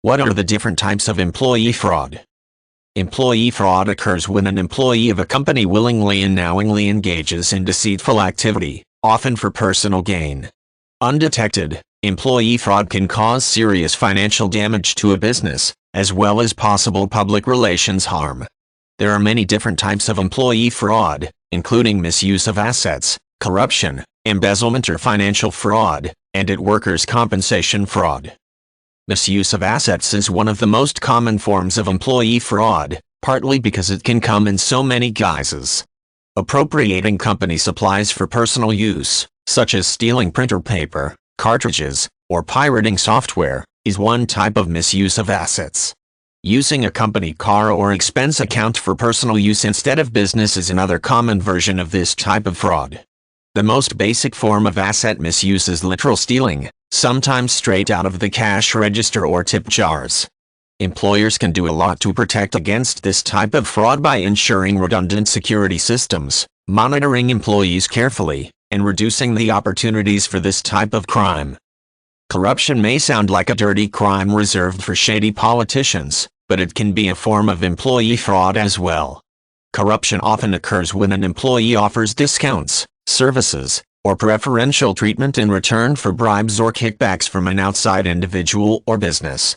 What are the different types of employee fraud? Employee fraud occurs when an employee of a company willingly and knowingly engages in deceitful activity, often for personal gain. Undetected, employee fraud can cause serious financial damage to a business, as well as possible public relations harm. There are many different types of employee fraud, including misuse of assets, corruption, embezzlement or financial fraud, and workers' compensation fraud. Misuse of assets is one of the most common forms of employee fraud, partly because it can come in so many guises. Appropriating company supplies for personal use, such as stealing printer paper, cartridges, or pirating software, is one type of misuse of assets. Using a company car or expense account for personal use instead of business is another common version of this type of fraud. The most basic form of asset misuse is literal stealing, sometimes straight out of the cash register or tip jars. Employers can do a lot to protect against this type of fraud by ensuring redundant security systems, monitoring employees carefully, and reducing the opportunities for this type of crime. Corruption may sound like a dirty crime reserved for shady politicians, but it can be a form of employee fraud as well. Corruption often occurs when an employee offers discounts, services, or preferential treatment in return for bribes or kickbacks from an outside individual or business.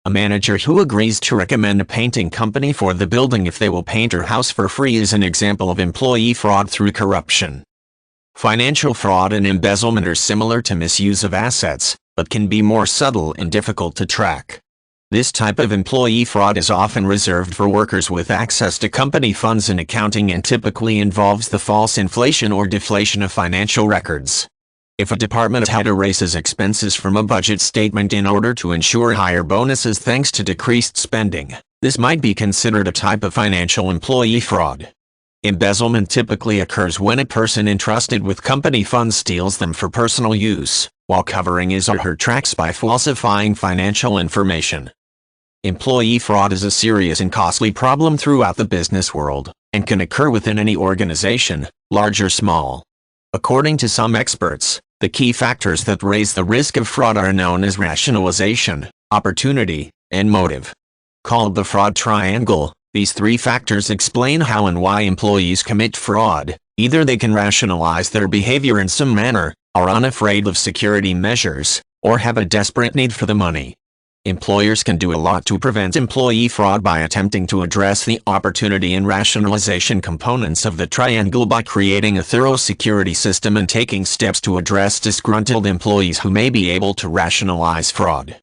A manager who agrees to recommend a painting company for the building if they will paint her house for free is an example of employee fraud through corruption. Financial fraud and embezzlement are similar to misuse of assets, but can be more subtle and difficult to track. This type of employee fraud is often reserved for workers with access to company funds and accounting and typically involves the false inflation or deflation of financial records. If a department head erases expenses from a budget statement in order to ensure higher bonuses thanks to decreased spending, this might be considered a type of financial employee fraud. Embezzlement typically occurs when a person entrusted with company funds steals them for personal use, while covering his or her tracks by falsifying financial information. Employee fraud is a serious and costly problem throughout the business world, and can occur within any organization, large or small. According to some experts, the key factors that raise the risk of fraud are known as rationalization, opportunity, and motive. Called the fraud triangle, these three factors explain how and why employees commit fraud. Either they can rationalize their behavior in some manner, are unafraid of security measures, or have a desperate need for the money. Employers can do a lot to prevent employee fraud by attempting to address the opportunity and rationalization components of the triangle by creating a thorough security system and taking steps to address disgruntled employees who may be able to rationalize fraud.